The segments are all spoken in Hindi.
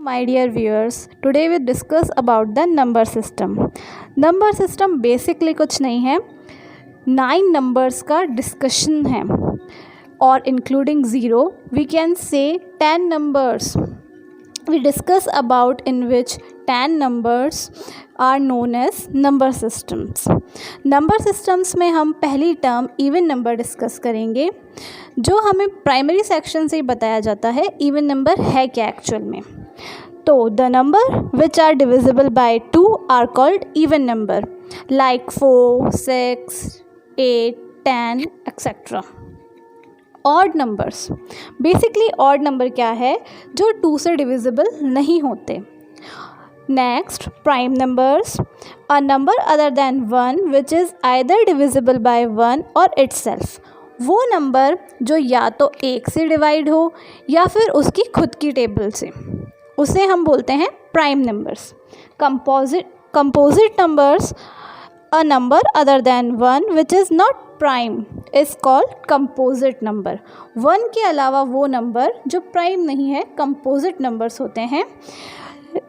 My dear viewers, today we discuss about the number system. Number system basically कुछ नहीं है, 9 नंबर्स का डिस्कशन है और including zero we can say 10 numbers we discuss about in which 10 numbers are known as number systems. Number systems में हम पहली टर्म इवन नंबर डिस्कस करेंगे, जो हमें प्राइमरी सेक्शन से ही बताया जाता है इवन नंबर है क्या एक्चुअल में. तो the number which are divisible by 2 are called even number, like 4, 6, 8, 10 etcetera. Odd numbers, basically odd number क्या है, जो 2 से डिविजिबल नहीं होते. Next, prime numbers, a number other than 1 which is either divisible by 1 और इटसेल्फ. वो नंबर जो या तो 1 से डिवाइड हो या फिर उसकी खुद की टेबल से, उसे हम बोलते हैं prime numbers. Composite numbers, a number other than 1 which is not prime is called composite number. 1 के अलावा वो नंबर जो प्राइम नहीं है कंपोजिट नंबर्स होते हैं.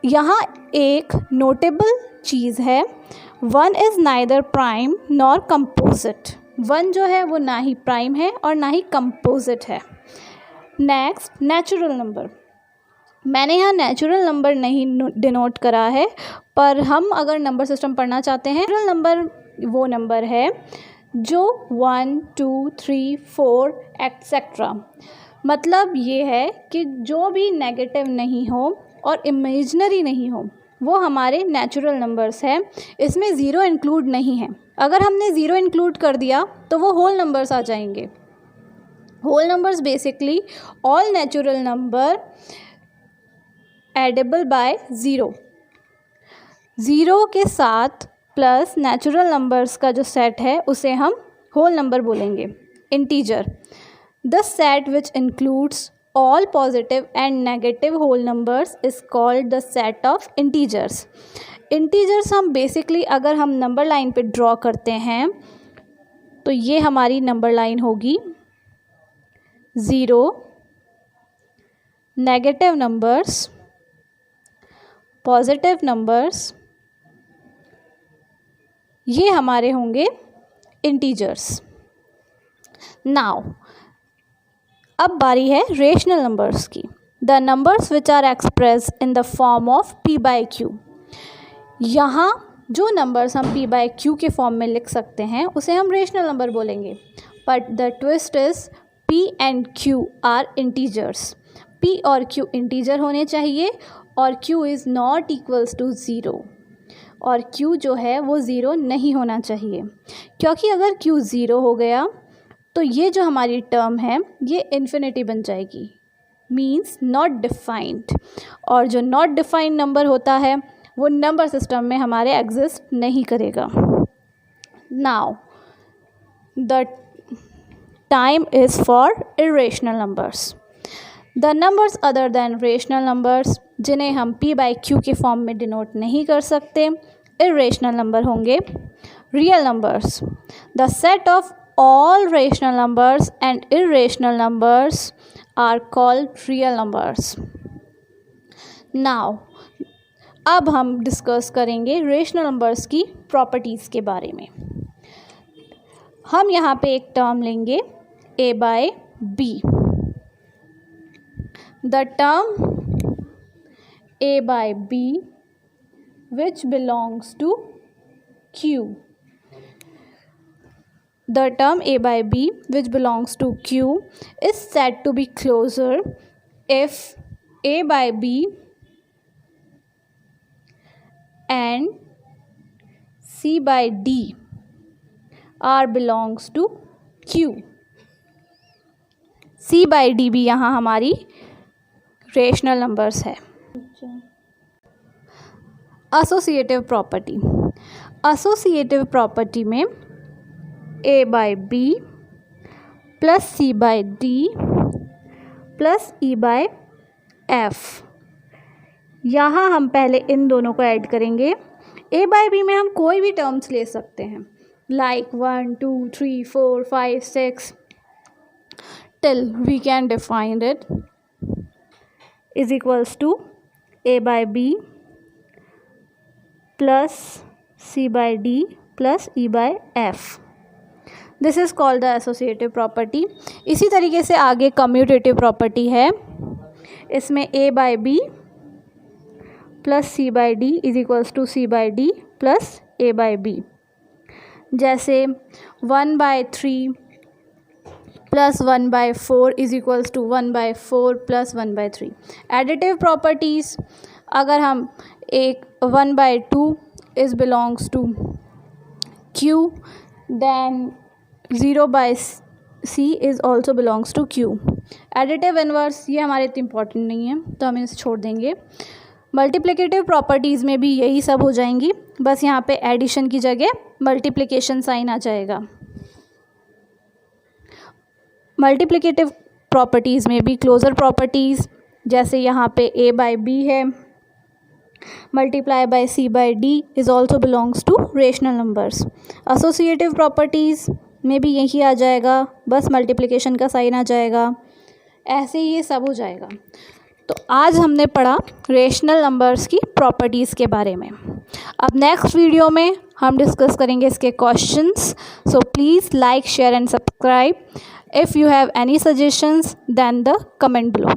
यहाँ एक नोटेबल चीज़ है, 1 is neither prime nor composite. 1 जो है वो ना ही प्राइम है और ना ही कंपोजिट है. Next, natural number. मैंने यहाँ नेचुरल नंबर नहीं डिनोट करा है, पर हम अगर नंबर सिस्टम पढ़ना चाहते हैं, नेचुरल नंबर वो नंबर है जो 1, 2, 3, 4 एक्सेट्रा. मतलब ये है कि जो भी नेगेटिव नहीं हो और इमेजिनरी नहीं हो, वो हमारे नेचुरल नंबर्स हैं. इसमें ज़ीरो इंक्लूड नहीं है. अगर हमने ज़ीरो इंक्लूड कर दिया तो वो होल नंबर्स आ जाएंगे. Whole numbers basically all natural number addable by zero. Zero के साथ प्लस नेचुरल नंबर्स का जो सेट है उसे हम होल नंबर बोलेंगे. Integer, the set which includes all positive and negative whole numbers is called the set of integers. Integers हम बेसिकली अगर हम नंबर लाइन पे ड्रॉ करते हैं तो ये हमारी नंबर लाइन होगी. Zero, negative numbers, positive numbers, ये हमारे होंगे इंटीजर्स. नाउ अब बारी है रेशनल नंबर्स की. The numbers which are express in the form of p by q. यहाँ जो नंबर्स हम p बाई क्यू के फॉर्म में लिख सकते हैं उसे हम रेशनल नंबर बोलेंगे. But the twist is p and q are integers. p और q इंटीजर होने चाहिए और q is not equals to zero, और q जो है वो ज़ीरो नहीं होना चाहिए, क्योंकि अगर q ज़ीरो हो गया तो ये जो हमारी टर्म है ये इन्फिनिटी बन जाएगी, मीन्स नॉट डिफाइंड. और जो नॉट डिफाइंड नंबर होता है वो नंबर सिस्टम में हमारे एग्जिस्ट नहीं करेगा. Now the time is for irrational numbers. The numbers other than rational numbers, जिन्हें हम p बाई क्यू के फॉर्म में डिनोट नहीं कर सकते, इरेशनल नंबर होंगे. Real numbers, the set of all rational numbers and irrational numbers are called real numbers. Now अब हम डिस्कस करेंगे रेशनल नंबर्स की प्रॉपर्टीज़ के बारे में. हम यहाँ पे एक टर्म लेंगे a by b. The term a by b which belongs to q. The term a by b which belongs to q is said to be closer if a by b and c by d are belongs to q. c by d भी यहाँ हमारी रेशनल नंबर्स है. Associative property. एसोसिएटिव प्रॉपर्टी में a by b plus c by d plus e by f. यहाँ हम पहले इन दोनों को ऐड करेंगे. a बाई b में हम कोई भी टर्म्स ले सकते हैं, like 1, 2, 3, 4, 5, 6 till we can define it is equals to a by b plus c by d plus e by f. This is called the associative property. इसी तरीके से आगे कम्यूटेटिव प्रॉपर्टी है. इसमें a by B plus C by D is equals to C by D plus a by B. जैसे 1/3 plus 1/4 is equals to 1/4 plus 1/3. Additive properties, अगर हम एक 1/2 is belongs to q, then 0/c is also belongs to q. Additive inverse ये हमारे इतने इंपॉर्टेंट नहीं है तो हम इसे छोड़ देंगे. मल्टीप्लिकेटिव प्रॉपर्टीज़ में भी यही सब हो जाएंगी, बस यहाँ पे एडिशन की जगह मल्टीप्लिकेशन साइन आ जाएगा. मल्टीप्लिकेटिव प्रॉपर्टीज़ में भी क्लोजर प्रॉपर्टीज़, जैसे यहाँ पे a बाई बी है multiply by c by d is also belongs to rational numbers. Associative properties में भी यही आ जाएगा, बस मल्टीप्लिकेशन का साइन आ जाएगा. ऐसे ही ये सब हो जाएगा. तो आज हमने पढ़ा रेशनल नंबर्स की प्रॉपर्टीज़ के बारे में. अब नेक्स्ट वीडियो में हम डिस्कस करेंगे इसके questions. So please like, share and subscribe. If you have any suggestions then the comment below.